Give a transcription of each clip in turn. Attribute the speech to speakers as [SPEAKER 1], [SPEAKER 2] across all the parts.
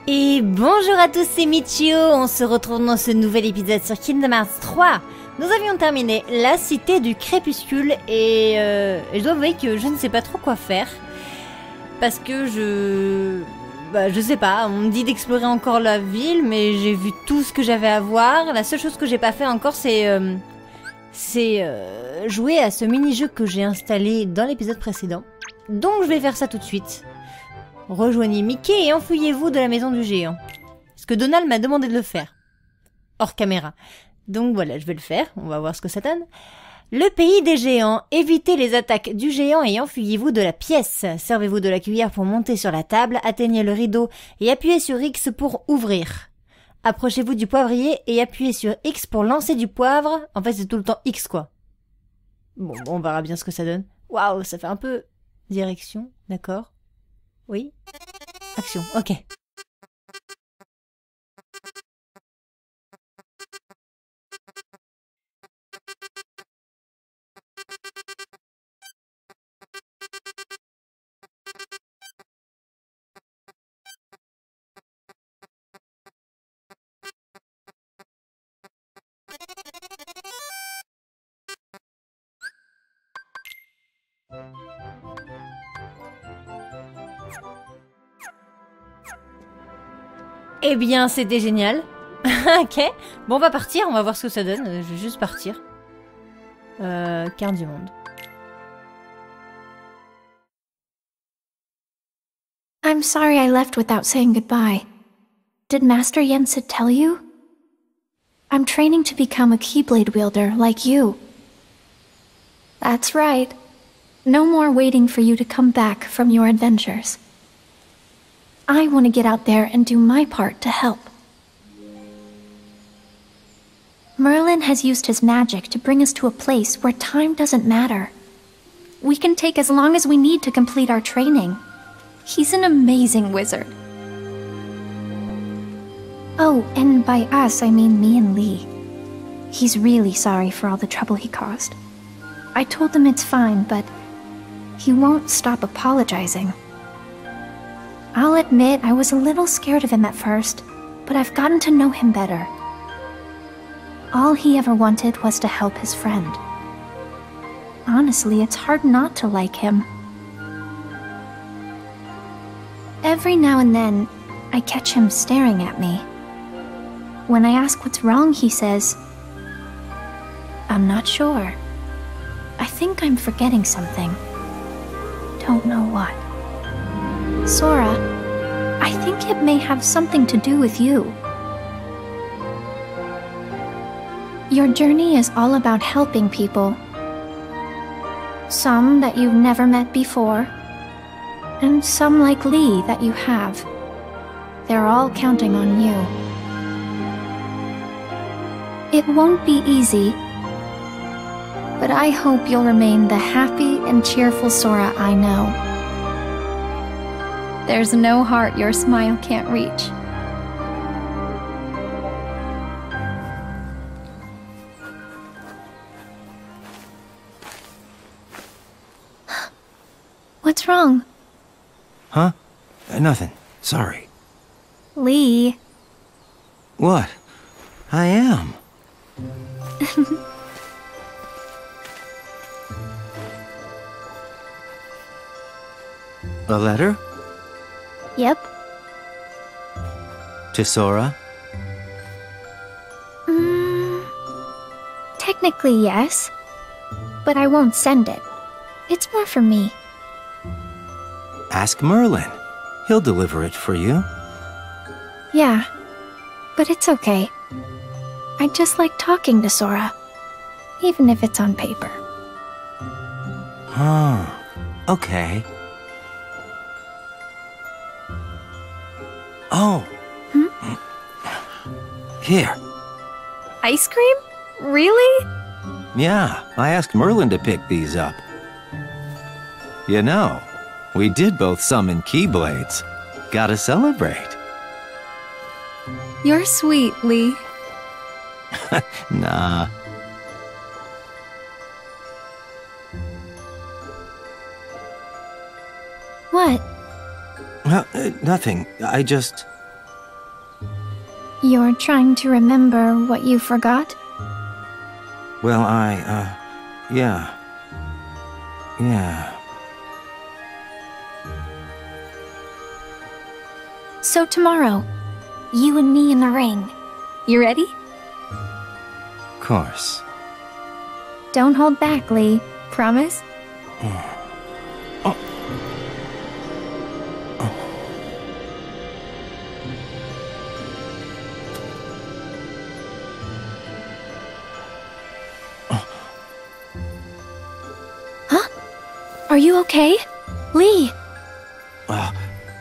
[SPEAKER 1] Et bonjour à tous, c'est Michio, on se retrouve dans ce nouvel épisode sur Kingdom Hearts 3. Nous avions terminé la cité du crépuscule et je dois avouer que je ne sais pas trop quoi faire. Parce que je sais pas, on me dit d'explorer encore la ville, mais j'ai vu tout ce que j'avais à voir. La seule chose que j'ai pas fait encore, c'est jouer à ce mini-jeu que j'ai installé dans l'épisode précédent. Donc je vais faire ça tout de suite. Rejoignez Mickey et enfuyez-vous de la maison du géant. Parce que Donald m'a demandé de le faire. Hors caméra. Donc voilà, je vais le faire. On va voir ce que ça donne. Le pays des géants. Évitez les attaques du géant et enfuyez-vous de la pièce. Servez-vous de la cuillère pour monter sur la table. Atteignez le rideau et appuyez sur X pour ouvrir. Approchez-vous du poivrier et appuyez sur X pour lancer du poivre. En fait, c'est tout le temps X, quoi. Bon, on verra bien ce que ça donne. Waouh, ça fait un peu... Direction, d'accord. Oui. Action, ok. Eh bien, c'était génial. Ok. Bon, on va partir, on va voir ce que ça donne. Je vais juste partir. Carte du monde.
[SPEAKER 2] I'm sorry I left without saying goodbye. Did Master Yensid tell you? I'm training to become a Keyblade wielder like you. That's right. No more waiting for you to come back from your adventures. I want to get out there and do my part to help. Merlin has used his magic to bring us to a place where time doesn't matter. We can take as long as we need to complete our training. He's an amazing wizard. Oh, and by us, I mean me and Lee. He's really sorry for all the trouble he caused. I told him it's fine, but he won't stop apologizing. I'll admit I was a little scared of him at first, but I've gotten to know him better. All he ever wanted was to help his friend. Honestly, it's hard not to like him. Every now and then, I catch him staring at me. When I ask what's wrong, he says, "I'm not sure. I think I'm forgetting something. Don't know what." Sora, I think it may have something to do with you. Your journey is all about helping people. Some that you've never met before, and some like Lee that you have. They're all counting on you. It won't be easy, but I hope you'll remain the happy and cheerful Sora I know. There's no heart your smile can't reach. What's wrong?
[SPEAKER 3] Huh? Nothing. Sorry.
[SPEAKER 2] Lee.
[SPEAKER 3] What? I am. A letter?
[SPEAKER 2] Yep.
[SPEAKER 3] To Sora?
[SPEAKER 2] Technically, yes. But I won't send it. It's more for me.
[SPEAKER 3] Ask Merlin. He'll deliver it for you.
[SPEAKER 2] Yeah. But it's okay. I just like talking to Sora. Even if it's on paper.
[SPEAKER 3] Huh. Okay. Oh. Here.
[SPEAKER 2] Ice cream? Really?
[SPEAKER 3] Yeah, I asked Merlin to pick these up. You know, we did both summon Keyblades. Gotta celebrate.
[SPEAKER 2] You're sweet, Lee.
[SPEAKER 3] Nah.
[SPEAKER 2] What?
[SPEAKER 3] Well, nothing. I just...
[SPEAKER 2] You're trying to remember what you forgot?
[SPEAKER 3] Well, yeah. Yeah.
[SPEAKER 2] So tomorrow, you and me in the ring. You ready?
[SPEAKER 3] Of course.
[SPEAKER 2] Don't hold back, Lee. Promise? Huh? Are you okay? Lee!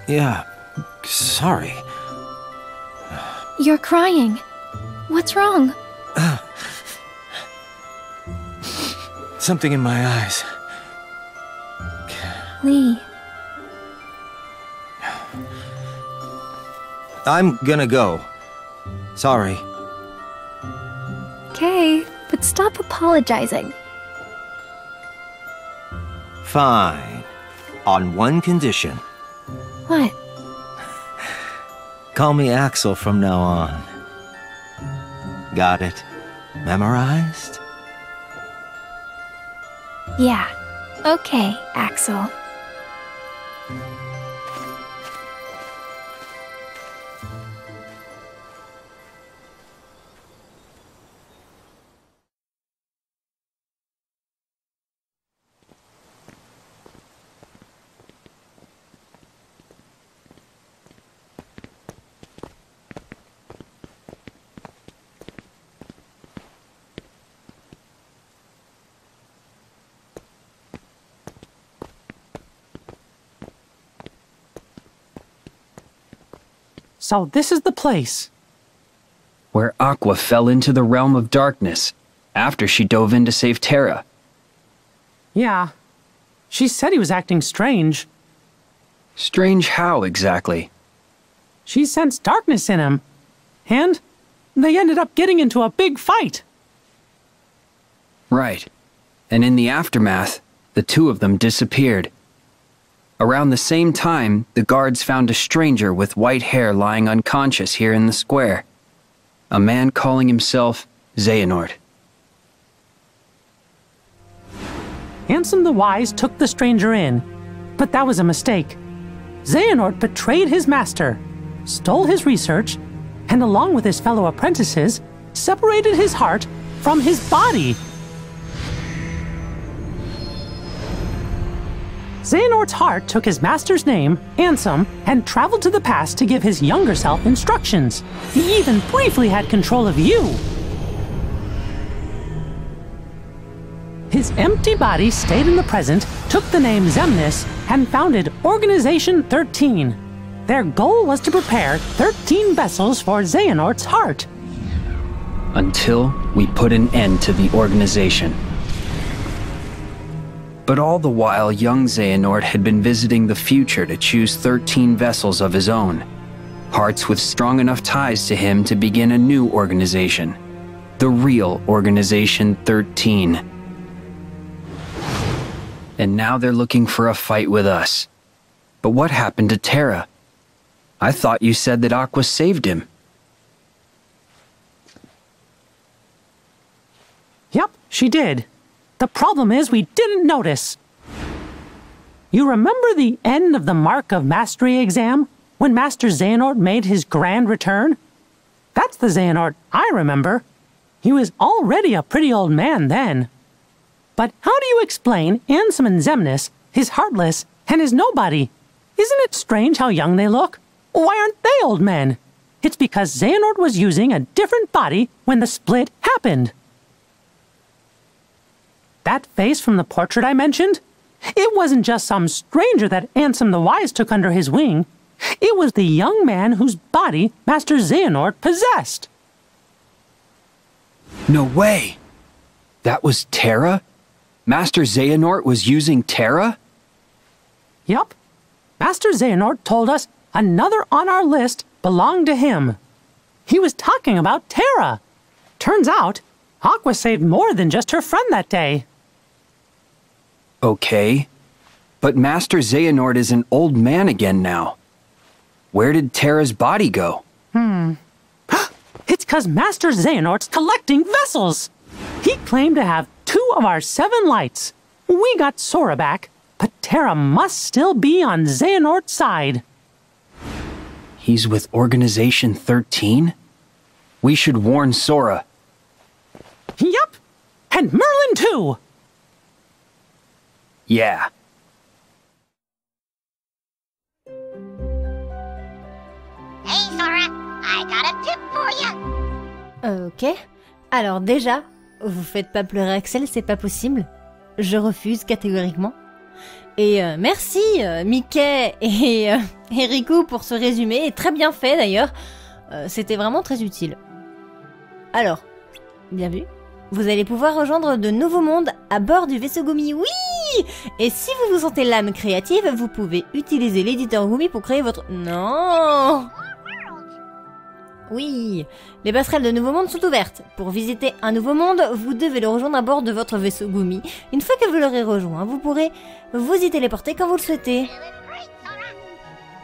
[SPEAKER 3] Yeah. Sorry.
[SPEAKER 2] You're crying. What's wrong?
[SPEAKER 3] Something in my eyes.
[SPEAKER 2] Lee.
[SPEAKER 3] I'm gonna go. Sorry.
[SPEAKER 2] Okay, but stop apologizing.
[SPEAKER 3] Fine. On one condition.
[SPEAKER 2] What?
[SPEAKER 3] Call me Axel from now on. Got it? Memorized?
[SPEAKER 2] Yeah. Okay, Axel.
[SPEAKER 4] So this is the place.
[SPEAKER 5] Where Aqua fell into the realm of darkness after she dove in to save Terra.
[SPEAKER 4] Yeah. She said he was acting strange.
[SPEAKER 5] Strange how, exactly?
[SPEAKER 4] She sensed darkness in him. And they ended up getting into a big fight.
[SPEAKER 5] Right. And in the aftermath, the two of them disappeared. Around the same time, the guards found a stranger with white hair lying unconscious here in the square. A man calling himself Xehanort.
[SPEAKER 4] Ansem the Wise took the stranger in, but that was a mistake. Xehanort betrayed his master, stole his research, and along with his fellow apprentices, separated his heart from his body. Xehanort's heart took his master's name, Ansem, and traveled to the past to give his younger self instructions. He even briefly had control of you. His empty body stayed in the present, took the name Xemnas, and founded Organization 13. Their goal was to prepare 13 vessels for Xehanort's heart.
[SPEAKER 5] Until we put an end to the organization. But all the while, young Xehanort had been visiting the future to choose 13 vessels of his own. Hearts with strong enough ties to him to begin a new organization. The real Organization 13. And now they're looking for a fight with us. But what happened to Terra? I thought you said that Aqua saved him.
[SPEAKER 4] Yep, she did. The problem is we didn't notice. You remember the end of the Mark of Mastery exam, when Master Xehanort made his grand return? That's the Xehanort I remember. He was already a pretty old man then. But how do you explain Ansem and Xemnas, his Heartless, and his Nobody? Isn't it strange how young they look? Why aren't they old men? It's because Xehanort was using a different body when the split happened. That face from the portrait I mentioned? It wasn't just some stranger that Ansem the Wise took under his wing. It was the young man whose body Master Xehanort possessed.
[SPEAKER 5] No way! That was Terra? Master Xehanort was using Terra?
[SPEAKER 4] Yup. Master Xehanort told us another on our list belonged to him. He was talking about Terra. Turns out, Aqua saved more than just her friend that day.
[SPEAKER 5] Okay, but Master Xehanort is an old man again now. Where did Terra's body go?
[SPEAKER 4] because Master Xehanort's collecting vessels. He claimed to have 2 of our 7 lights. We got Sora back, but Terra must still be on Xehanort's side.
[SPEAKER 5] He's with Organization 13? We should warn Sora.
[SPEAKER 4] Yup, and Merlin too.
[SPEAKER 5] Yeah.
[SPEAKER 6] Hey, Sora, I got a tip for you.
[SPEAKER 1] Ok. Alors déjà, vous faites pas pleurer Axel, c'est pas possible. Je refuse catégoriquement. Et merci Mickey et Riku pour ce résumé, très bien fait d'ailleurs. C'était vraiment très utile. Alors, bien vu. Vous allez pouvoir rejoindre de nouveaux mondes à bord du vaisseau Gumi. Oui! Et si vous vous sentez l'âme créative, vous pouvez utiliser l'éditeur Gumi pour créer votre... Non! Oui, les passerelles de nouveaux mondes sont ouvertes. Pour visiter un nouveau monde, vous devez le rejoindre à bord de votre vaisseau Gumi. Une fois que vous l'aurez rejoint, vous pourrez vous y téléporter quand vous le souhaitez.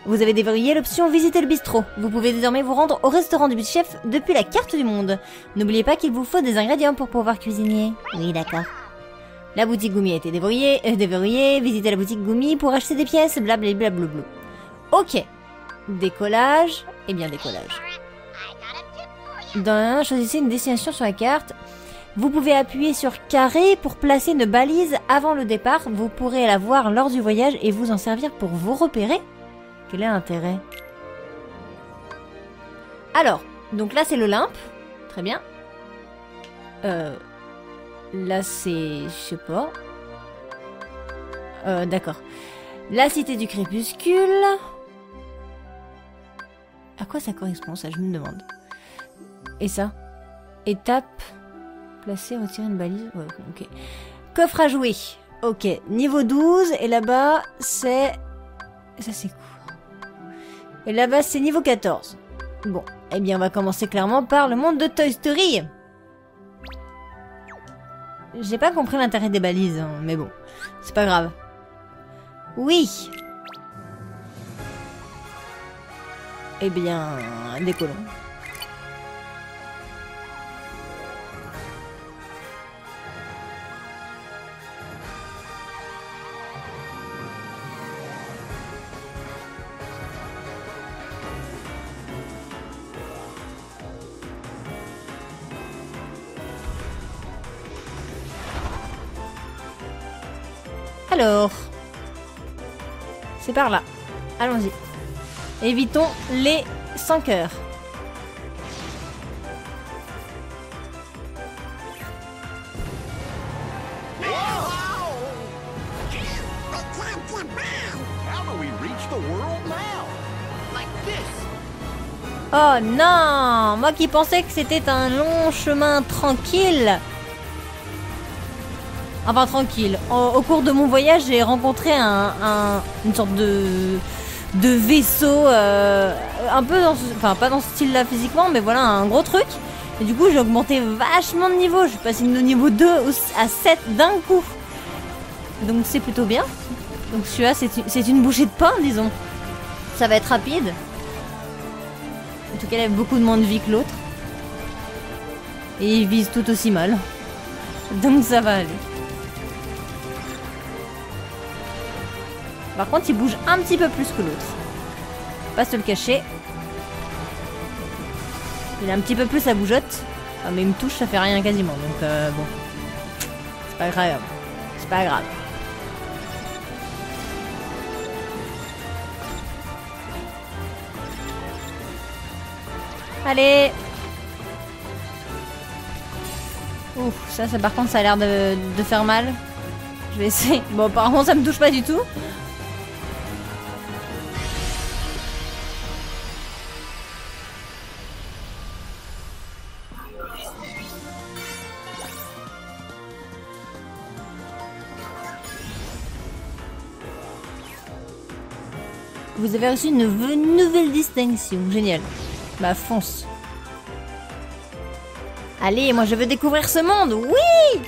[SPEAKER 1] Vous avez déverrouillé l'option Visiter le bistrot. Vous pouvez désormais vous rendre au restaurant du chef depuis la carte du monde. N'oubliez pas qu'il vous faut des ingrédients pour pouvoir cuisiner. Oui, d'accord. La boutique Gumi a été déverrouillée. Visitez la boutique Gumi pour acheter des pièces, blablabla. Ok. Décollage. Eh bien, décollage. Dans choisissez une destination sur la carte. Vous pouvez appuyer sur carré pour placer une balise avant le départ. Vous pourrez la voir lors du voyage et vous en servir pour vous repérer. Quel est l'intérêt? Alors, donc là c'est l'Olympe. Très bien. Là c'est... je sais pas. D'accord. La cité du crépuscule. À quoi ça correspond ça, je me demande. Et ça? Étape. Placer, retirer une balise. Ouais, ok. Coffre à jouer. Ok. Niveau 12. Et là-bas, c'est... ça c'est cool. Et là-bas, c'est niveau 14. Bon. Eh bien, on va commencer clairement par le monde de Toy Story. J'ai pas compris l'intérêt des balises, hein, mais bon. C'est pas grave. Oui. Eh bien, décollons. Alors, c'est par là. Allons-y. Évitons les 5 heures. Oh non! Moi qui pensais que c'était un long chemin tranquille. Enfin tranquille. Au cours de mon voyage, j'ai rencontré une sorte de vaisseau un peu dans enfin pas dans ce style-là physiquement, mais voilà, un gros truc. Et du coup, j'ai augmenté vachement de niveau. Je suis passée de niveau 2 à 7 d'un coup. Donc c'est plutôt bien. Donc celui-là, c'est une bouchée de pain, disons. Ça va être rapide. En tout cas, il a beaucoup moins de vie que l'autre. Et il vise tout aussi mal. Donc ça va aller. Par contre, il bouge un petit peu plus que l'autre. Pas se le cacher. Il a un petit peu plus sa bougeotte. Ah, mais il me touche, ça fait rien quasiment. Donc bon. C'est pas grave. C'est pas grave. Allez. Ouf, ça par contre, ça a l'air de faire mal. Je vais essayer. Bon, apparemment, ça me touche pas du tout. Vous avez reçu une nouvelle distinction. Génial. Bah fonce. Allez, moi je veux découvrir ce monde. Oui!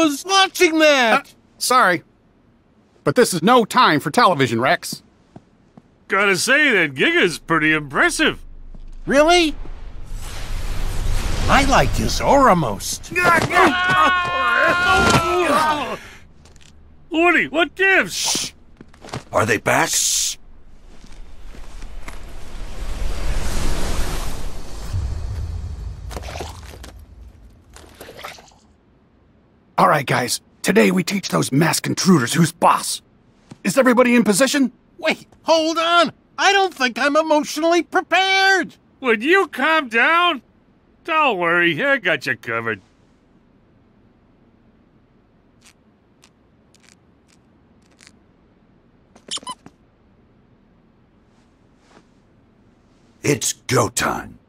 [SPEAKER 7] was watching that!
[SPEAKER 8] Sorry. But this is no time for television, Rex.
[SPEAKER 9] Gotta say, that Giga's pretty impressive.
[SPEAKER 7] Really? I like his aura most.
[SPEAKER 9] Woody, what gives?
[SPEAKER 7] Shh. Are they back? Shh.
[SPEAKER 8] All right, guys. Today we teach those masked intruders who's boss. Is everybody in position?
[SPEAKER 7] Wait, hold on. I don't think I'm emotionally prepared.
[SPEAKER 9] Would you calm down? Don't worry, I got you covered.
[SPEAKER 7] It's go time.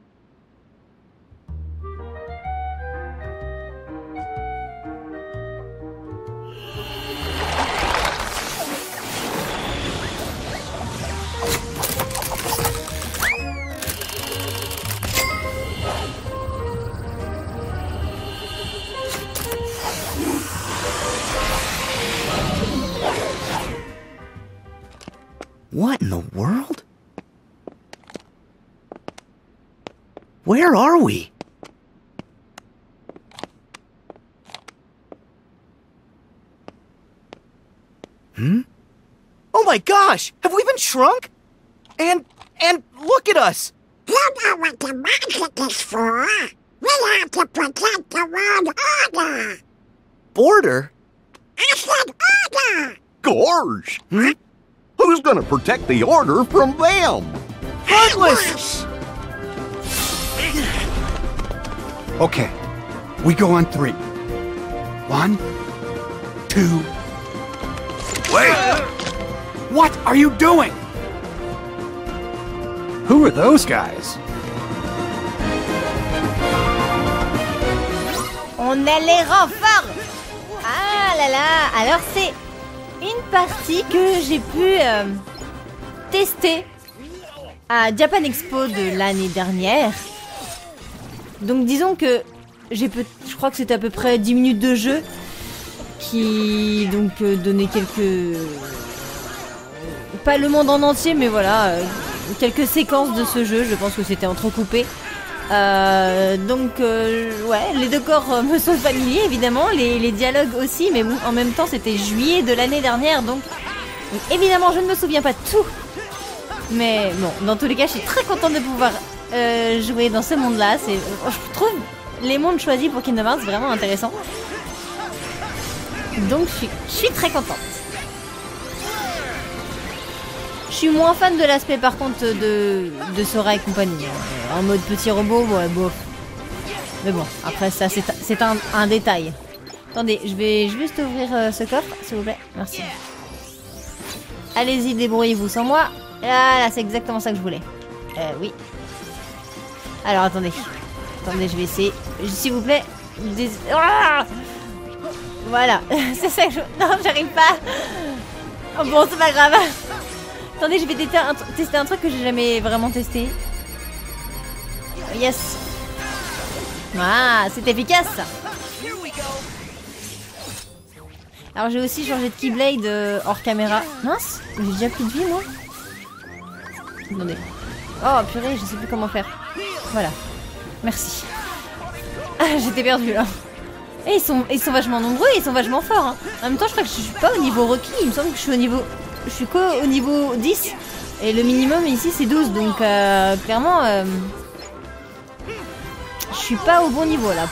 [SPEAKER 10] What in the world? Where are we? Oh my gosh! Have we been shrunk? And look at us!
[SPEAKER 6] You know what the magic is for? We have to protect the world order.
[SPEAKER 10] Border?
[SPEAKER 6] I said order.
[SPEAKER 11] Gorge! Who's gonna protect the order from them?
[SPEAKER 10] Heartless!
[SPEAKER 8] Okay. We go on 3. 1, 2... Wait! What are you doing? Who are those guys?
[SPEAKER 1] On a les renforts. Ah là là. Alors c'est une partie que j'ai pu tester à Japan Expo de l'année dernière. Donc disons que je crois que c'était à peu près 10 minutes de jeu qui donc donnait quelques... Pas le monde en entier, mais voilà, quelques séquences de ce jeu. Je pense que c'était entrecoupé. Donc ouais, les décors me sont familiers évidemment, les dialogues aussi, mais bon, en même temps c'était juillet de l'année dernière, donc évidemment je ne me souviens pas de tout. Mais bon, dans tous les cas, je suis très contente de pouvoir jouer dans ce monde-là. Je trouve les mondes choisis pour Kingdom Hearts vraiment intéressants. Donc je suis très contente. Je suis moins fan de l'aspect par contre de Sora et compagnie. En mode petit robot, ouais, bof. Mais bon, après ça c'est un détail. Attendez, je vais juste ouvrir ce coffre, s'il vous plaît. Merci. Allez-y, débrouillez-vous sans moi. Là, c'est exactement ça que je voulais. Oui. Alors, attendez. Attendez, je vais essayer. S'il vous plaît. Ah, voilà. C'est ça que je... Non, j'arrive pas. Oh, bon, c'est pas grave. Attendez, je vais tester un truc que j'ai jamais vraiment testé. Yes. Ah, c'est efficace. Alors j'ai aussi changé de Keyblade hors caméra. Mince, j'ai déjà plus de vie moi. Attendez. Oh purée, je sais plus comment faire. Voilà. Merci. Ah, j'étais perdue là. Et ils sont vachement nombreux et ils sont vachement forts. Hein. En même temps, je crois que je suis pas au niveau requis. Il me semble que je suis au niveau... Je suis qu'au niveau 10. Et le minimum ici c'est 12. Donc clairement... je suis pas au bon niveau là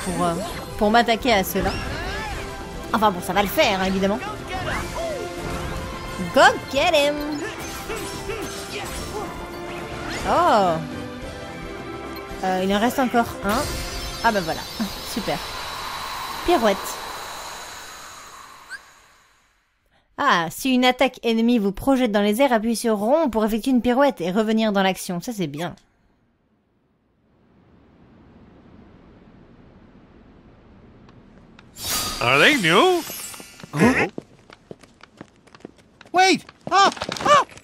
[SPEAKER 1] pour m'attaquer à ceux-là. Enfin bon, ça va le faire, hein, évidemment. Go get him! Oh! Il en reste encore un. Ah bah voilà. Super. Pirouette. Ah, si une attaque ennemie vous projette dans les airs, appuyez sur rond pour effectuer une pirouette et revenir dans l'action. Ça c'est bien.
[SPEAKER 9] Are they new?
[SPEAKER 7] Huh? Wait! Oh,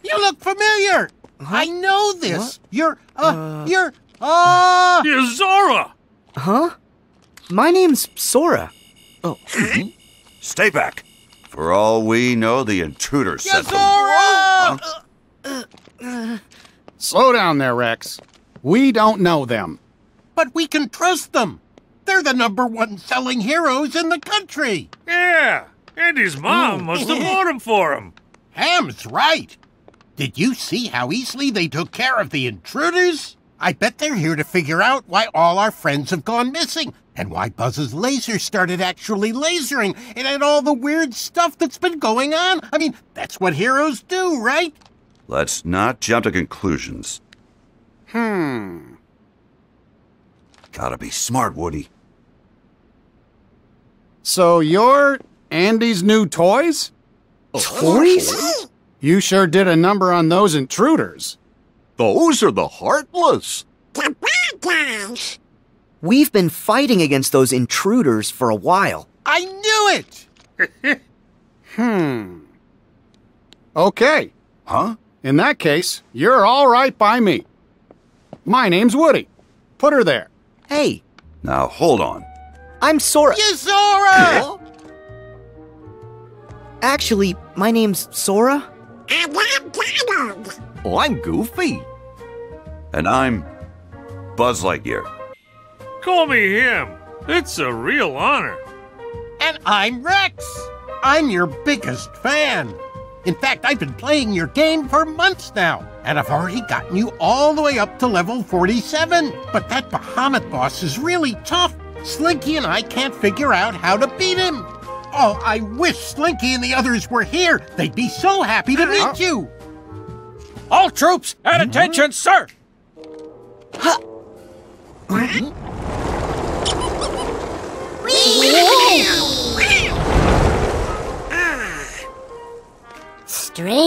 [SPEAKER 7] you look familiar! I know this! What? You're
[SPEAKER 9] Zora!
[SPEAKER 10] Huh? My name's Sora. Oh.
[SPEAKER 11] Stay back. For all we know, the intruders sent them.
[SPEAKER 7] Zora!
[SPEAKER 8] Slow down there, Rex. We don't know them.
[SPEAKER 7] But we can trust them. They're the #1 selling heroes in the country.
[SPEAKER 9] Yeah, and his mom must have bought him for him.
[SPEAKER 7] Ham's right. Did you see how easily they took care of the intruders? I bet they're here to figure out why all our friends have gone missing and why Buzz's laser started actually lasering and all the weird stuff that's been going on. I mean, that's what heroes do, right?
[SPEAKER 11] Let's not jump to conclusions. Gotta be smart, Woody.
[SPEAKER 8] So you're Andy's new toys?
[SPEAKER 6] Toys?
[SPEAKER 8] You sure did a number on those intruders.
[SPEAKER 11] Those are the Heartless.
[SPEAKER 6] The bad guys.
[SPEAKER 10] We've been fighting against those intruders for a while.
[SPEAKER 7] I knew it!
[SPEAKER 8] Okay.
[SPEAKER 11] Huh?
[SPEAKER 8] In that case, you're all right by me. My name's Woody. Put her there.
[SPEAKER 10] Hey,
[SPEAKER 11] Now, hold on.
[SPEAKER 10] I'm Sora.
[SPEAKER 7] Zora!
[SPEAKER 10] Actually, my name's Sora.
[SPEAKER 6] And I'm Donald.
[SPEAKER 3] Oh, I'm Goofy.
[SPEAKER 11] And I'm Buzz Lightyear.
[SPEAKER 9] Call me him. It's a real honor.
[SPEAKER 7] And I'm Rex. I'm your biggest fan. In fact, I've been playing your game for months now, and I've already gotten you all the way up to level 47. But that Bahamut boss is really tough. Slinky and I can't figure out how to beat him. Oh, I wish Slinky and the others were here. They'd be so happy to meet you.
[SPEAKER 12] All troops, at attention, sir!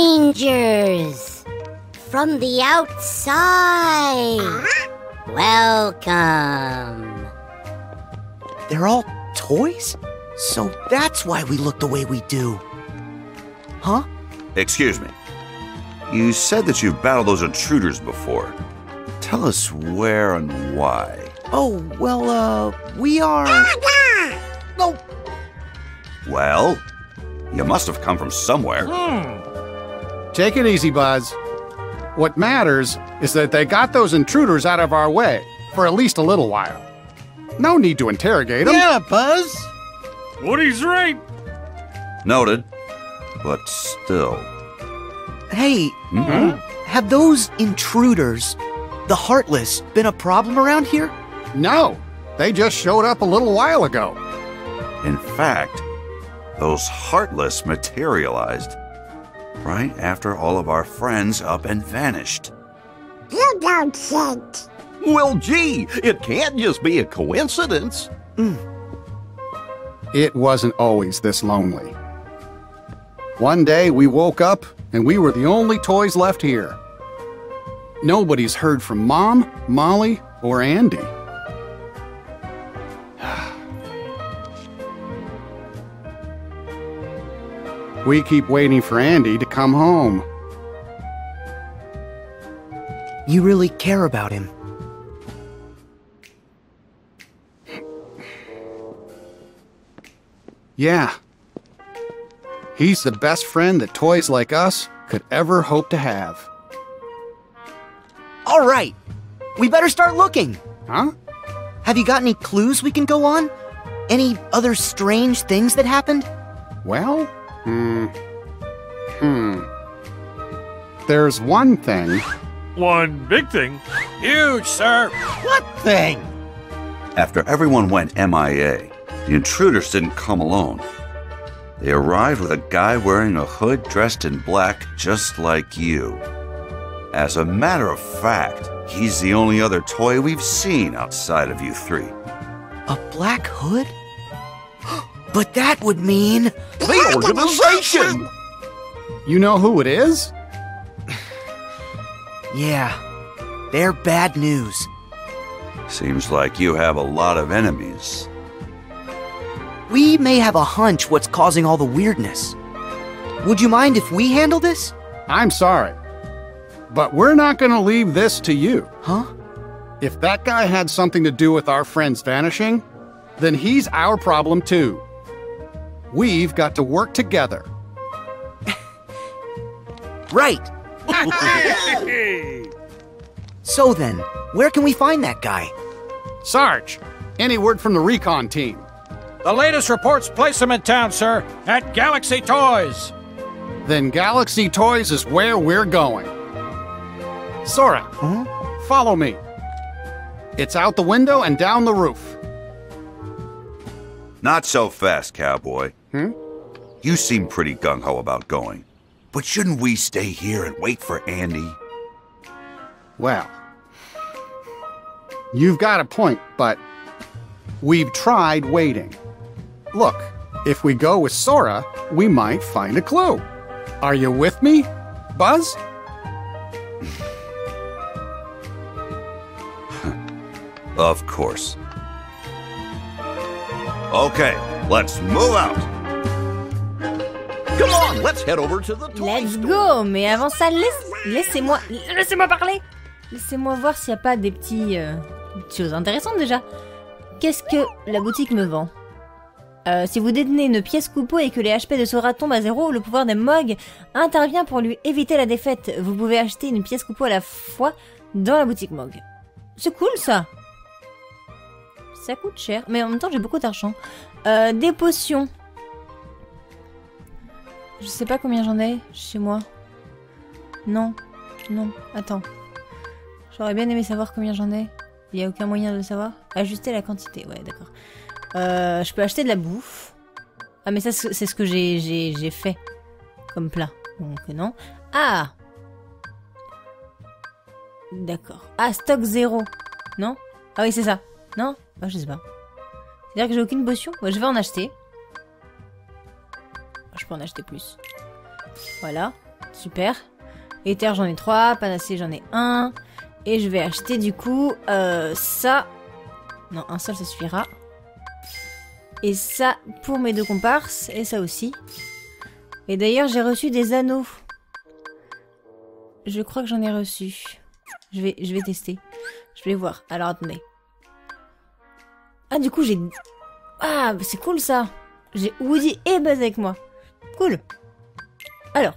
[SPEAKER 13] Strangers from the outside. Welcome.
[SPEAKER 10] They're all toys? So that's why we look the way we do. Huh?
[SPEAKER 11] Excuse me. You said that you've battled those intruders before. Tell us where and why.
[SPEAKER 10] Oh, well, we are...
[SPEAKER 6] Oh,
[SPEAKER 11] Well, you must have come from somewhere.
[SPEAKER 8] Take it easy, Buzz. What matters is that they got those intruders out of our way for at least a little while. No need to interrogate them.
[SPEAKER 7] Yeah, Buzz.
[SPEAKER 9] Woody's right.
[SPEAKER 11] Noted. But still.
[SPEAKER 10] Hey, have those intruders, the Heartless, been a problem around here?
[SPEAKER 8] No, they just showed up a little while ago.
[SPEAKER 11] In fact, those Heartless materialized right after all of our friends up and vanished.
[SPEAKER 6] you don't think.
[SPEAKER 3] Well, gee, it can't just be a coincidence.
[SPEAKER 8] It wasn't always this lonely. One day we woke up and we were the only toys left here. Nobody's heard from Mom, Molly, or Andy. We keep waiting for Andy to come home.
[SPEAKER 10] You really care about him.
[SPEAKER 8] Yeah. He's the best friend that toys like us could ever hope to have.
[SPEAKER 10] All right, we better start looking.
[SPEAKER 8] Huh?
[SPEAKER 10] Have you got any clues we can go on? Any other strange things that happened?
[SPEAKER 8] Well, There's one thing.
[SPEAKER 9] One big thing.
[SPEAKER 12] Huge, sir.
[SPEAKER 7] What thing?
[SPEAKER 11] After everyone went MIA, the intruders didn't come alone. They arrived with a guy wearing a hood dressed in black just like you. As a matter of fact, he's the only other toy we've seen outside of you three.
[SPEAKER 10] A black hood? But that would mean...
[SPEAKER 3] The organization!
[SPEAKER 8] You know who it is?
[SPEAKER 10] Yeah, they're bad news.
[SPEAKER 11] Seems like you have a lot of enemies.
[SPEAKER 10] We may have a hunch what's causing all the weirdness. Would you mind if we handle this?
[SPEAKER 8] I'm sorry, but we're not going to leave this to you.
[SPEAKER 10] Huh?
[SPEAKER 8] If that guy had something to do with our friends vanishing, then he's our problem too. We've got to work together.
[SPEAKER 10] Right. So then, where can we find that guy?
[SPEAKER 8] Sarge, any word from the recon team?
[SPEAKER 12] The latest reports place him in town, sir, at Galaxy Toys.
[SPEAKER 8] Then Galaxy Toys is where we're going. Sora, follow me. It's out the window and down the roof.
[SPEAKER 11] Not so fast, cowboy. You seem pretty gung-ho about going. But shouldn't we stay here and wait for Andy?
[SPEAKER 8] Well, you've got a point, but we've tried waiting. Look, if we go with Sora, we might find a clue. Are you with me, Buzz?
[SPEAKER 11] Of course. Okay, let's move out.
[SPEAKER 14] Come on, let's head over to the toy
[SPEAKER 1] Let's
[SPEAKER 14] store.
[SPEAKER 1] go. Mais avant ça, laissez-moi parler. Laissez-moi voir s'il n'y a pas des petites choses intéressantes déjà. Qu'est-ce que la boutique me vend? Si vous détenez une pièce Koopo et que les HP de Sora tombent à 0, le pouvoir des Mog intervient pour lui éviter la défaite. Vous pouvez acheter une pièce Koopo à la fois dans la boutique Mog. C'est cool ça. Ça coûte cher, mais en même temps j'ai beaucoup d'argent. Des potions. Je sais pas combien j'en ai chez moi. Non, attends. J'aurais bien aimé savoir combien j'en ai. Il y a aucun moyen de le savoir. Ajuster la quantité, ouais d'accord. Je peux acheter de la bouffe. Ah mais ça c'est ce que j'ai fait comme plat. Donc non. Ah. D'accord. Ah stock 0. Non? Ah oui c'est ça. Non? Ah je sais pas. C'est-à-dire que j'ai aucune potion? Ouais, je vais en acheter. Je peux en acheter plus. Voilà. Super. Éther j'en ai 3. Panacée j'en ai 1. Et je vais acheter du coup ça. Non un seul ça suffira. Et ça pour mes deux comparses. Et ça aussi. Et d'ailleurs j'ai reçu des anneaux. Je crois que j'en ai reçu. Je vais tester. Je vais voir. Alors attendez. Ah du coup j'ai... Ah c'est cool ça. J'ai Woody et Buzz avec moi. Cool. Alors.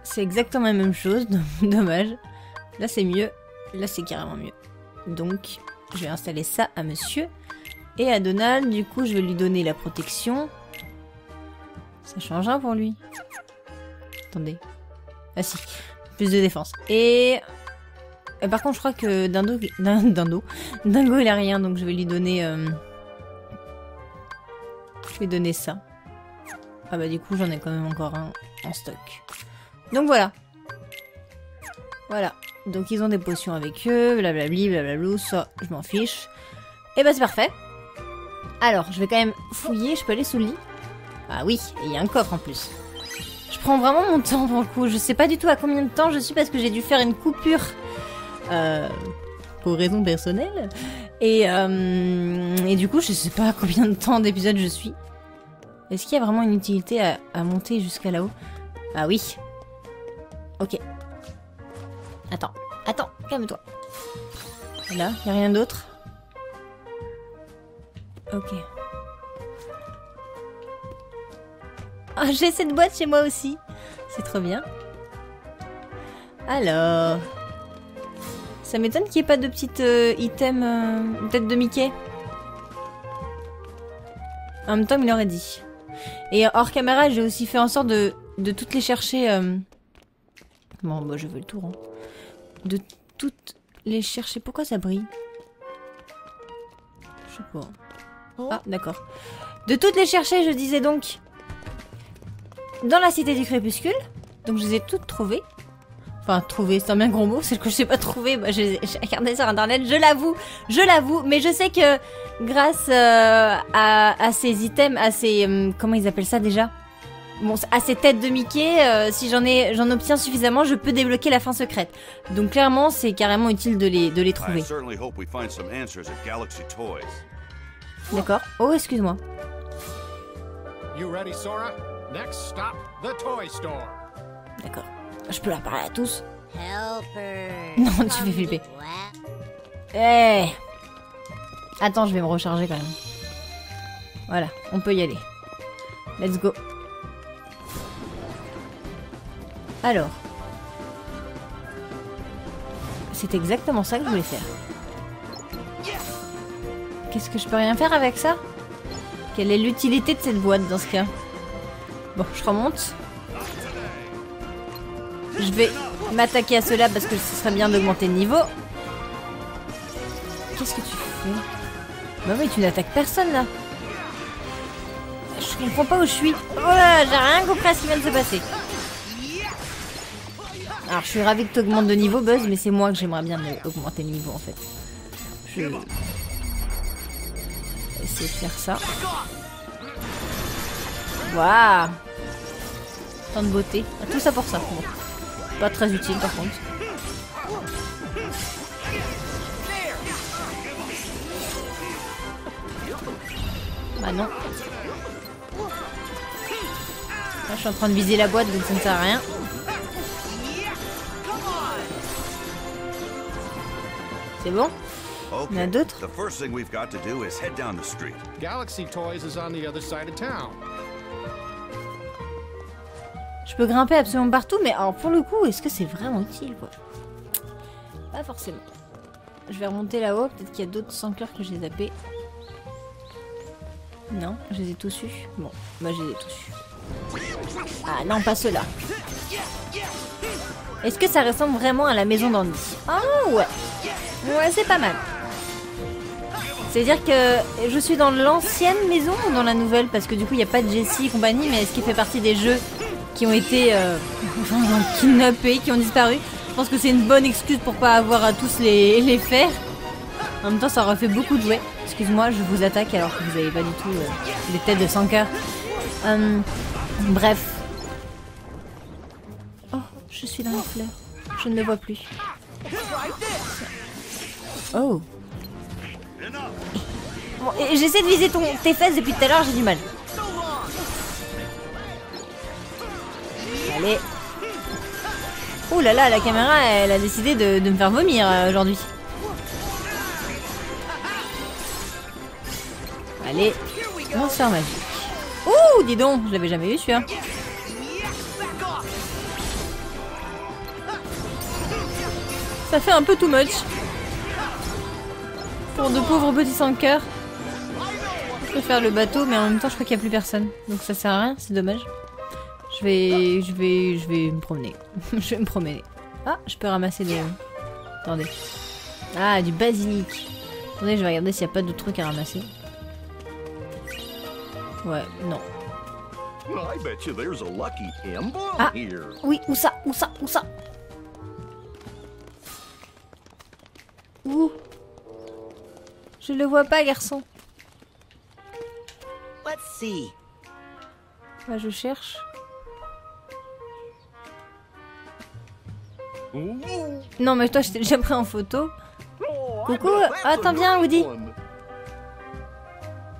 [SPEAKER 1] C'est exactement la même chose. Dommage. Là c'est mieux. Là c'est carrément mieux. Donc je vais installer ça à monsieur. Et à Donald, du coup je vais lui donner la protection. Ça change un pour lui. Attendez. Ah si. Plus de défense. Et par contre je crois que Dingo il a rien. Donc je vais lui donner... Je vais donner ça. Ah bah du coup j'en ai quand même encore un en stock. Donc voilà. Voilà. Donc ils ont des potions avec eux, blablabli, blablablou, ça je m'en fiche. Et bah c'est parfait. Alors je vais quand même fouiller, je peux aller sous le lit. Ah oui, et il y a un coffre en plus. Je prends vraiment mon temps pour le coup, je sais pas du tout à combien de temps je suis parce que j'ai dû faire une coupure. Pour raisons personnelles. Et du coup je sais pas à combien de temps d'épisode je suis. Est-ce qu'il y a vraiment une utilité à monter jusqu'à là-haut? Ah oui. Ok. Attends, calme-toi. Là, y a rien d'autre? Ok. Ah, j'ai cette boîte chez moi aussi. C'est trop bien. Alors... Ça m'étonne qu'il n'y ait pas de petits items tête de Mickey. En même temps, il aurait dit. Et hors caméra, j'ai aussi fait en sorte de toutes les chercher... Bon, bah je veux le tour. Hein. De toutes les chercher... Pourquoi ça brille? Je sais pas. Ah, d'accord. De toutes les chercher, je disais donc... Dans la cité du crépuscule. Donc je les ai toutes trouvées. Enfin, trouver, c'est un bien gros mot, c'est que je sais pas trouver, bah, j'ai regardé sur internet, je l'avoue, mais je sais que grâce à ces items, à ces, comment ils appellent ça déjà? Bon, à ces têtes de Mickey, si j'en obtiens suffisamment, je peux débloquer la fin secrète. Donc clairement, c'est carrément utile de les trouver. D'accord. Oh, excuse-moi. D'accord. Je peux leur parler à tous. Non, tu fais flipper. Eh. Attends, je vais me recharger quand même. Voilà, on peut y aller. Let's go. Alors. C'est exactement ça que je voulais faire. Qu'est-ce que je peux rien faire avec ça? Quelle est l'utilité de cette boîte dans ce cas? Bon, je remonte. Je vais m'attaquer à cela parce que ce serait bien d'augmenter le niveau. Qu'est-ce que tu fais? Bah oui, tu n'attaques personne là. Je comprends pas où je suis. Oh là là, j'ai rien compris à ce qui vient de se passer. Alors je suis ravie que tu augmentes de niveau, Buzz, mais c'est moi que j'aimerais bien augmenter le niveau en fait. Je vais essayer de faire ça. Waouh! Tant de beauté. Tout ça pour ça. Bon. Pas très utile par contre. Bah non. Là, je suis en train de viser la boîte donc ça ne sert à rien. C'est bon? Il y en a d'autres?
[SPEAKER 11] The first thing we've got to do is head down the street.
[SPEAKER 8] Galaxy Toys is on the other side of town.
[SPEAKER 1] Je peux grimper absolument partout, mais alors pour le coup, est-ce que c'est vraiment utile quoi? Pas forcément. Je vais remonter là-haut, peut-être qu'il y a d'autres sanctuaires que j'ai zappés. Non, je les ai tous eus. Bon, bah je les ai tous eus. Ah non, pas ceux-là. Est-ce que ça ressemble vraiment à la maison d'Andy? Ah ouais. Ouais, c'est pas mal. C'est-à-dire que je suis dans l'ancienne maison ou dans la nouvelle? Parce que du coup, il n'y a pas de Jessie et compagnie, mais est-ce qu'il fait partie des jeux qui ont été kidnappés, qui ont disparu? Je pense que c'est une bonne excuse pour pas avoir à tous les faire. En même temps, ça aurait fait beaucoup de jouets. Excuse-moi, je vous attaque alors que vous avez pas du tout des têtes de 100 cœurs. Bref. Oh, je suis dans la fleur. Je ne le vois plus. Oh. Bon, j'essaie de viser tes fesses depuis tout à l'heure, j'ai du mal. Allez. Oh là là, la caméra, elle a décidé de me faire vomir aujourd'hui. Allez. Monster magique. Ouh, dis donc, je l'avais jamais vu celui-là. Ça fait un peu too much. Pour de pauvres petits sans cœur. Je peux faire le bateau, mais en même temps, je crois qu'il n'y a plus personne. Donc ça sert à rien, c'est dommage. Je vais me promener. Je vais me promener. Ah, je peux ramasser des... Attendez. Ah, du basilic. Attendez, je vais regarder s'il n'y a pas d'autres trucs à ramasser. Ouais, non. Ah, oui, où ça? Où ça? Où ça? Où? Je le vois pas, garçon.
[SPEAKER 10] Let's see.
[SPEAKER 1] Bah, je cherche. Non, mais toi, je t'ai déjà pris en photo. Coucou. Attends, viens, Woody.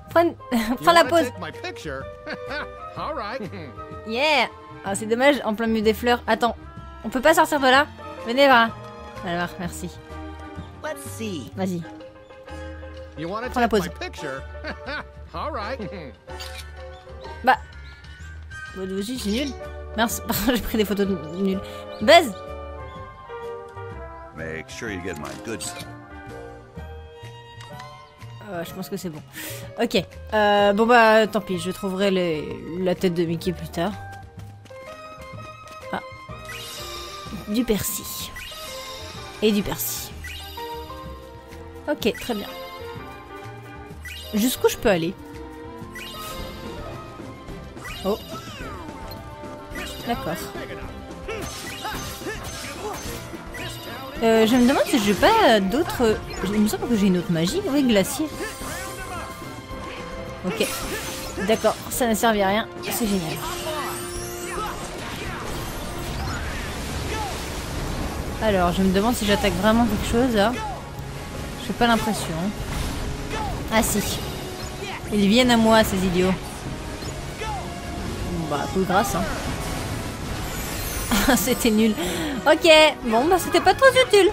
[SPEAKER 1] Prends la pause. Yeah. Ah, c'est dommage, en plein milieu des fleurs. Attends, on peut pas sortir de là? Venez voir. Alors, merci. Vas-y. Prends la pause. Bah. Vous aussi, c'est nul. Merci. J'ai pris des photos nulles. Buzz.
[SPEAKER 11] Make sure you get my good stuff.
[SPEAKER 1] Je pense que c'est bon. Ok. Bon bah tant pis, je trouverai la tête de Mickey plus tard. Ah. Du persil. Et du persil. Ok, très bien. Jusqu'où je peux aller? Oh. D'accord. Je me demande si j'ai pas d'autres... Il me semble que j'ai une autre magie. Oui, glacier. Ok. D'accord, ça n'a servi à rien. C'est génial. Alors, je me demande si j'attaque vraiment quelque chose, là. J'ai pas l'impression. Ah si. Ils viennent à moi, ces idiots. Bah, coup de grâce, hein. C'était nul. Ok, bon bah c'était pas trop utile.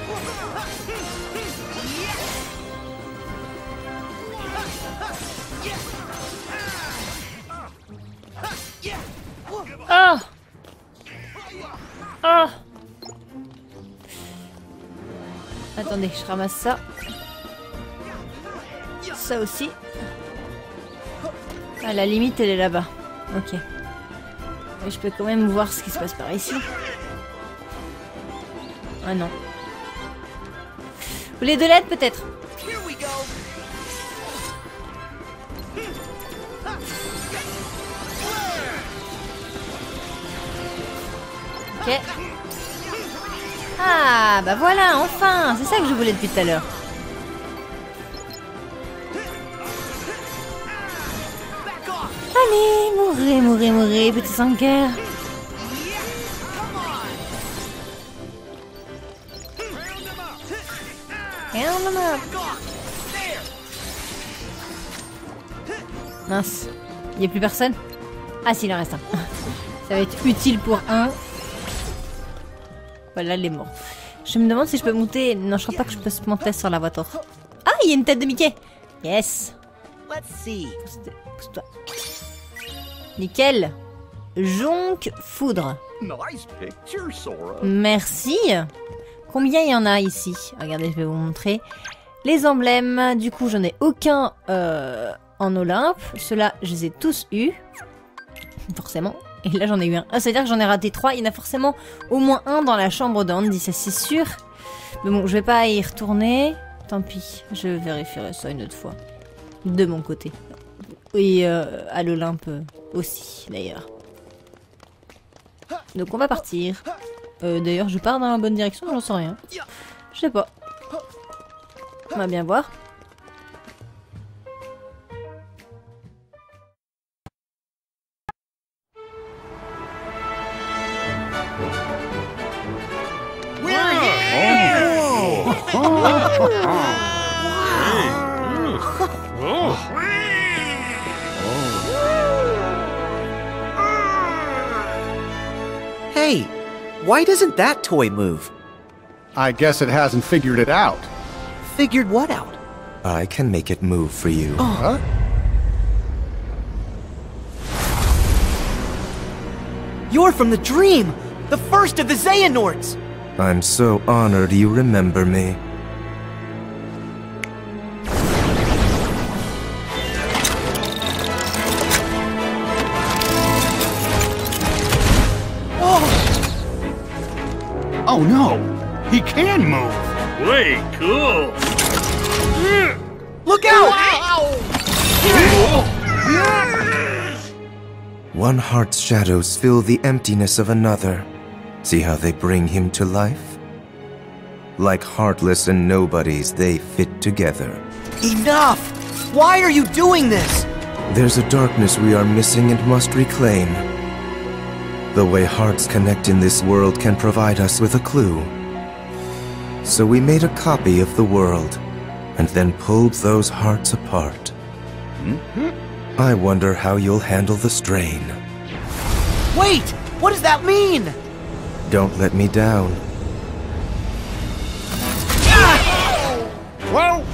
[SPEAKER 1] Attendez, je ramasse ça. Ça aussi. À la limite, elle est là-bas. Ok. Mais je peux quand même voir ce qui se passe par ici. Ah non. Vous voulez de l'aide peut-être? Ok. Ah, bah voilà, enfin. C'est ça que je voulais depuis tout à l'heure. Allez, mourrez, mourrez, mourrez, petit sans cœur. Mince. Il n'y a plus personne? Ah si, il en reste un. Ça va être utile pour un. Voilà, elle est morte. Je me demande si je peux monter... Non, je crois pas que je peux se monter sur la voiture. Ah, il y a une tête de Mickey. Yes.
[SPEAKER 10] Let's see.
[SPEAKER 1] Pousse-toi. Nickel. Jonque foudre.
[SPEAKER 14] Nice picture, Sora.
[SPEAKER 1] Merci. Combien il y en a ici? Regardez, je vais vous montrer. Les emblèmes, du coup, j'en ai aucun en Olympe. Ceux-là, je les ai tous eus. Forcément. Et là, j'en ai eu un. Ah, c'est-à-dire que j'en ai raté 3. Il y en a forcément au moins un dans la chambre d'Andy, ça c'est sûr. Mais bon, je vais pas y retourner. Tant pis, je vérifierai ça une autre fois. De mon côté. Et à l'Olympe aussi, d'ailleurs. Donc on va partir. D'ailleurs, je pars dans la bonne direction, j'en sais rien. Je sais pas. On va bien voir.
[SPEAKER 10] Hey, why doesn't that toy move?
[SPEAKER 8] I guess it hasn't figured it out.
[SPEAKER 10] Figured what out?
[SPEAKER 15] I can make it move for you.
[SPEAKER 8] Huh?
[SPEAKER 10] You're from the dream! The first of the Xehanorts!
[SPEAKER 15] I'm so honored you remember me.
[SPEAKER 8] Oh no! He can move!
[SPEAKER 9] Way cool!
[SPEAKER 10] Look out!
[SPEAKER 15] One heart's shadows fill the emptiness of another. See how they bring him to life? Like heartless and nobodies, they fit together.
[SPEAKER 10] Enough! Why are you doing this?
[SPEAKER 15] There's a darkness we are missing and must reclaim. The way hearts connect in this world can provide us with a clue. So we made a copy of the world, and then pulled those hearts apart. I wonder how you'll handle the strain.
[SPEAKER 10] Wait! What does that mean?
[SPEAKER 15] Don't let me down.
[SPEAKER 7] Whoa!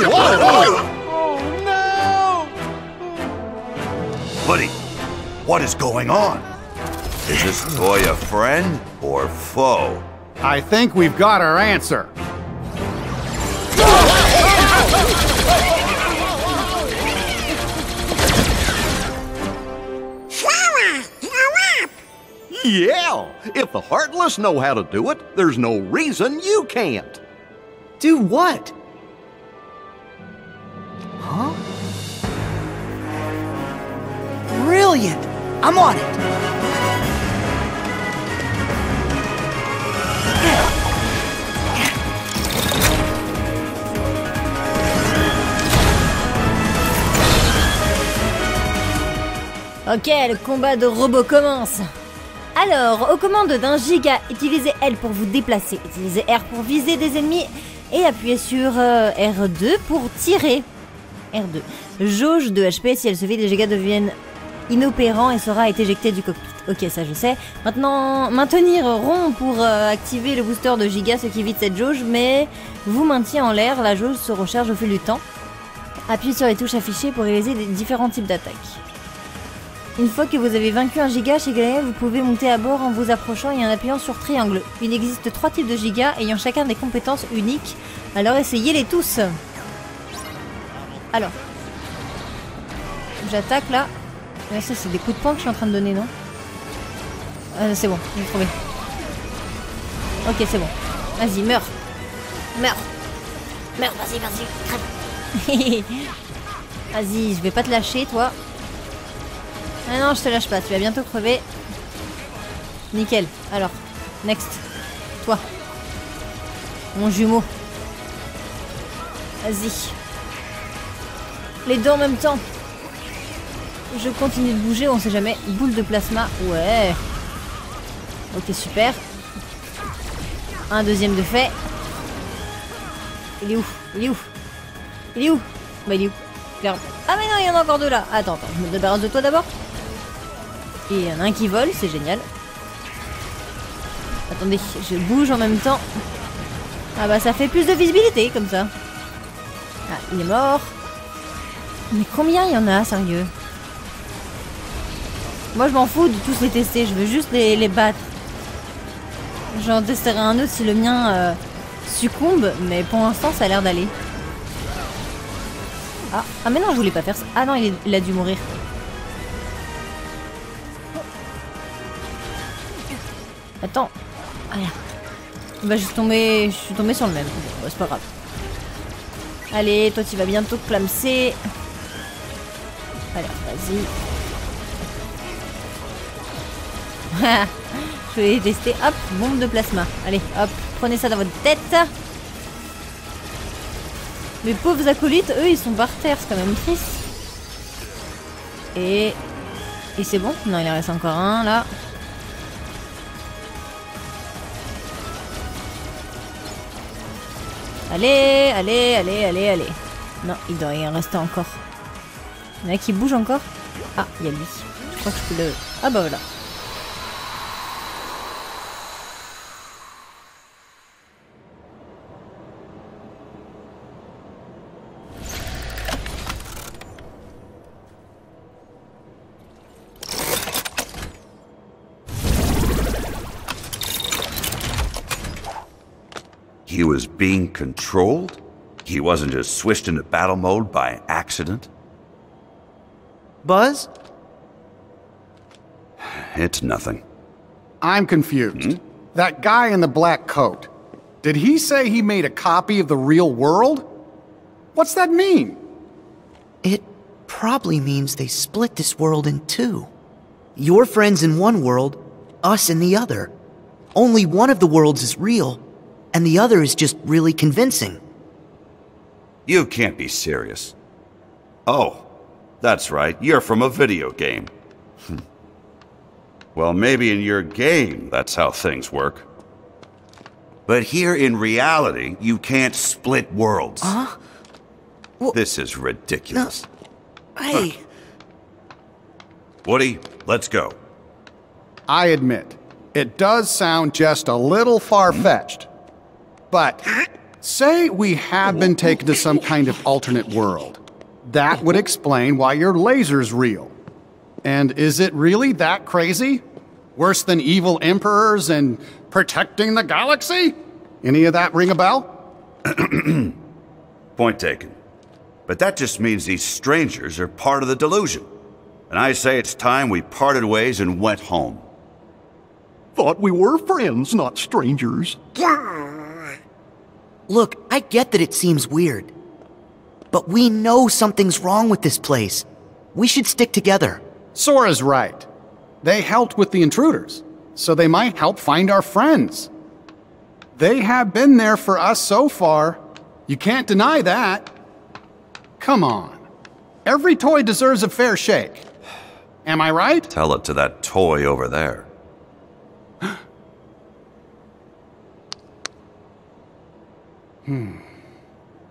[SPEAKER 11] Oh no! Buddy, what is going on? Is this toy a friend or foe?
[SPEAKER 8] I think we've got our answer.
[SPEAKER 14] Yeah! If the Heartless know how to do it, there's no reason you can't.
[SPEAKER 10] Do what? Huh? Brilliant! I'm on it!
[SPEAKER 1] Ok, le combat de robots commence. Alors, aux commandes d'un giga, utilisez L pour vous déplacer, utilisez R pour viser des ennemis et appuyez sur R2 pour tirer. R2. Jauge de HP, si elle se vide, les gigas deviennent inopérants et sera éjecté du cockpit. Ok, ça je sais. Maintenant, maintenir rond pour activer le booster de giga, ce qui vide cette jauge, mais vous maintient en l'air, la jauge se recharge au fil du temps. Appuyez sur les touches affichées pour réaliser des différents types d'attaques. Une fois que vous avez vaincu un giga chez Gaia, vous pouvez monter à bord en vous approchant et en appuyant sur triangle. Il existe 3 types de gigas ayant chacun des compétences uniques, alors essayez-les tous. Alors, j'attaque là. Là, ça c'est des coups de poing que je suis en train de donner, non? C'est bon, j'ai trouvé. Ok, c'est bon. Vas-y, meurs. Meurs.
[SPEAKER 13] Meurs, vas-y, crève.
[SPEAKER 1] Vas-y, je vais pas te lâcher, toi. Ah non, je te lâche pas, tu vas bientôt crever. Nickel. Alors, next. Toi. Mon jumeau. Vas-y. Les deux en même temps. Je continue de bouger, on sait jamais. Boule de plasma. Ouais. Ok, super. Un deuxième de fait. Il est où? Il est où? Il est où? Bah il est où? Clairement. Ah mais non, il y en a encore deux là. Attends, je me débarrasse de toi d'abord. Et il y en a un qui vole, c'est génial. Attendez, je bouge en même temps. Ah bah ça fait plus de visibilité comme ça. Ah, il est mort. Mais combien il y en a, sérieux? Moi je m'en fous de tous les tester, je veux juste les battre. J'en testerai un autre si le mien succombe, mais pour l'instant ça a l'air d'aller. Ah mais non, je voulais pas faire ça. Ah non, il a dû mourir. Attends. Ah, bah je suis tombée sur le même. Bon, c'est pas grave. Allez, toi tu vas bientôt te clamser. Allez, vas-y. Je vais tester. Hop, bombe de plasma. Allez, hop, prenez ça dans votre tête. Mes pauvres acolytes, eux, ils sont par terre, c'est quand même triste. Et c'est bon? Non, il en reste encore un, là. Allez, allez, allez, allez, allez. Non, il doit y en rester encore. Il y en a qui bougent encore? Ah, il y a lui. Je crois que je peux le... Ah bah voilà.
[SPEAKER 11] He was being controlled? He wasn't just switched into battle mode by accident?
[SPEAKER 10] Buzz?
[SPEAKER 11] It's nothing.
[SPEAKER 8] I'm confused. That guy in the black coat, did he say he made a copy of the real world? What's that mean?
[SPEAKER 10] It probably means they split this world in two. Your friends in one world, us in the other. Only one of the worlds is real, and the other is just really convincing.
[SPEAKER 11] You can't be serious. Oh, that's right, you're from a video game. Well, maybe in your game, that's how things work. But here in reality, you can't split worlds.
[SPEAKER 10] Huh?
[SPEAKER 11] This is ridiculous.
[SPEAKER 10] No. Hey.
[SPEAKER 11] Woody, let's go.
[SPEAKER 8] I admit, it does sound just a little far-fetched. But say we have been taken to some kind of alternate world. That would explain why your laser's real. And is it really that crazy? Worse than evil emperors and protecting the galaxy? Any of that ring a bell?
[SPEAKER 11] Point taken. But that just means these strangers are part of the delusion. And I say it's time we parted ways and went home.
[SPEAKER 14] Thought we were friends, not strangers.
[SPEAKER 10] Look, I get that it seems weird. But we know something's wrong with this place. We should stick together.
[SPEAKER 8] Sora's right. They helped with the intruders, so they might help find our friends. They have been there for us so far. You can't deny that. Come on. Every toy deserves a fair shake. Am I right?
[SPEAKER 11] Tell it to that toy over there.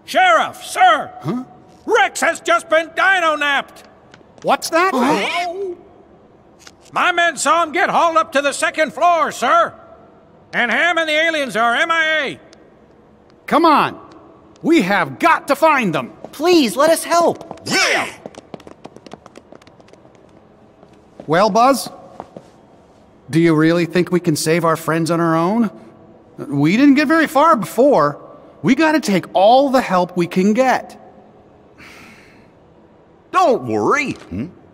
[SPEAKER 12] Sheriff, sir! Huh? Rex has just been dino-napped!
[SPEAKER 8] What's that?
[SPEAKER 12] My men saw him get hauled up to the second floor, sir! And Ham and the aliens are MIA!
[SPEAKER 8] Come on! We have got to find them!
[SPEAKER 10] Please, let us help!
[SPEAKER 12] Yeah!
[SPEAKER 8] Well, Buzz? Do you really think we can save our friends on our own? We didn't get very far before. We gotta take all the help we can get.
[SPEAKER 14] Don't worry.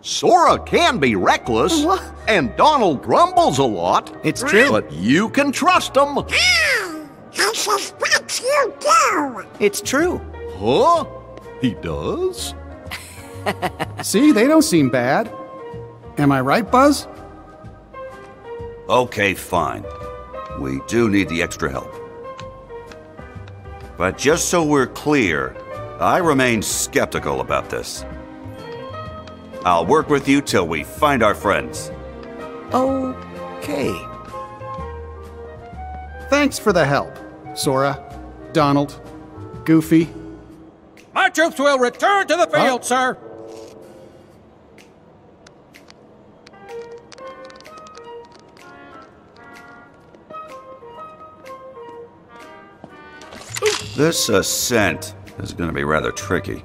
[SPEAKER 14] Sora can be reckless, and Donald grumbles a lot.
[SPEAKER 10] It's true.
[SPEAKER 14] But you can trust him.
[SPEAKER 6] I suspect you do.
[SPEAKER 10] It's true.
[SPEAKER 14] Huh? He does?
[SPEAKER 8] See, they don't seem bad. Am I right, Buzz?
[SPEAKER 11] Okay, fine. We do need the extra help. But just so we're clear, I remain skeptical about this. I'll work with you till we find our friends.
[SPEAKER 10] Okay.
[SPEAKER 8] Thanks for the help, Sora, Donald, Goofy.
[SPEAKER 12] My troops will return to the field, sir.
[SPEAKER 11] This ascent is going to be rather tricky.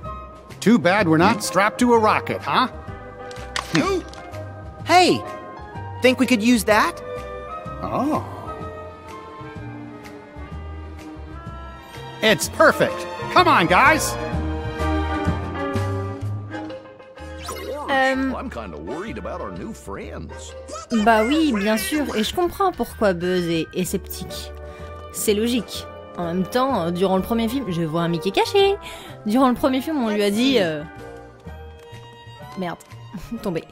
[SPEAKER 8] Too bad we're not strapped to a rocket, huh?
[SPEAKER 10] Hey, think we could use that?
[SPEAKER 8] Oh. It's perfect. Come on, guys.
[SPEAKER 14] I'm kind of worried about our new friends.
[SPEAKER 1] Bah oui, bien sûr, et je comprends pourquoi Buzz est sceptique. C'est logique. En même temps, durant le premier film, je vois un Mickey caché. Durant le premier film, on lui a dit... Merde, tombé.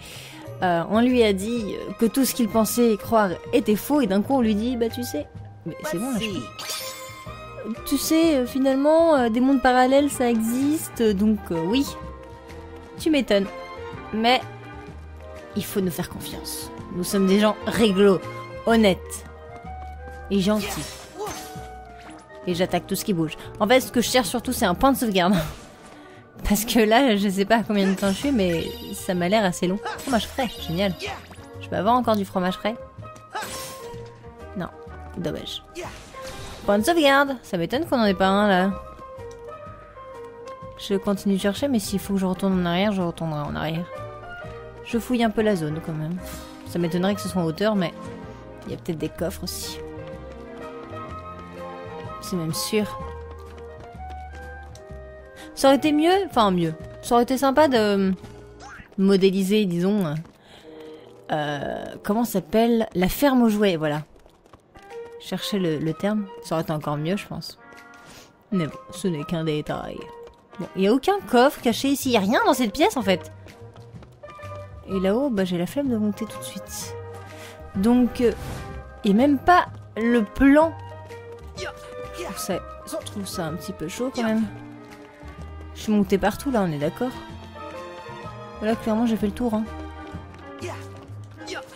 [SPEAKER 1] On lui a dit que tout ce qu'il pensait et croire était faux, et d'un coup on lui dit, bah tu sais... Mais c'est bon là, je peux. Tu sais, finalement, des mondes parallèles, ça existe, donc oui. Tu m'étonnes. Mais il faut nous faire confiance. Nous sommes des gens réglo, honnêtes et gentils. Et j'attaque tout ce qui bouge. En fait, ce que je cherche surtout, c'est un point de sauvegarde. Parce que là, je sais pas combien de temps je suis, mais ça m'a l'air assez long. Fromage frais, génial. Je peux avoir encore du fromage frais? Non, dommage. Point de sauvegarde, ça m'étonne qu'on en ait pas un là. Je continue de chercher, mais s'il faut que je retourne en arrière, je retournerai en arrière. Je fouille un peu la zone quand même. Ça m'étonnerait que ce soit en hauteur, mais il y a peut-être des coffres aussi. C'est même sûr. Ça aurait été mieux, enfin mieux. Ça aurait été sympa de modéliser, disons, comment ça s'appelle? La ferme aux jouets, voilà. Chercher le terme, ça aurait été encore mieux, je pense. Mais bon, ce n'est qu'un détail. Bon, il n'y a aucun coffre caché ici, il n'y a rien dans cette pièce en fait. Et là-haut, bah, j'ai la flemme de monter tout de suite. Donc, et même pas le plan. Je trouve ça un petit peu chaud quand même. Je suis montée partout là, on est d'accord? Voilà, clairement j'ai fait le tour. Hein.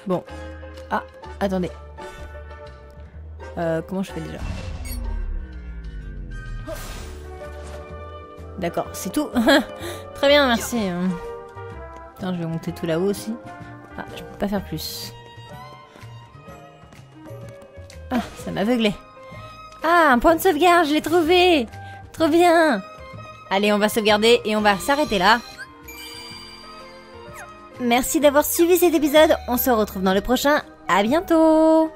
[SPEAKER 1] Bon. Ah, attendez. Comment je fais déjà? D'accord, c'est tout. Très bien, merci. Attends, je vais monter tout là-haut aussi. Ah, je peux pas faire plus. Ah, ça m'aveuglait. Ah, un point de sauvegarde, je l'ai trouvé. Trop bien. Allez, on va sauvegarder et on va s'arrêter là. Merci d'avoir suivi cet épisode. On se retrouve dans le prochain. À bientôt.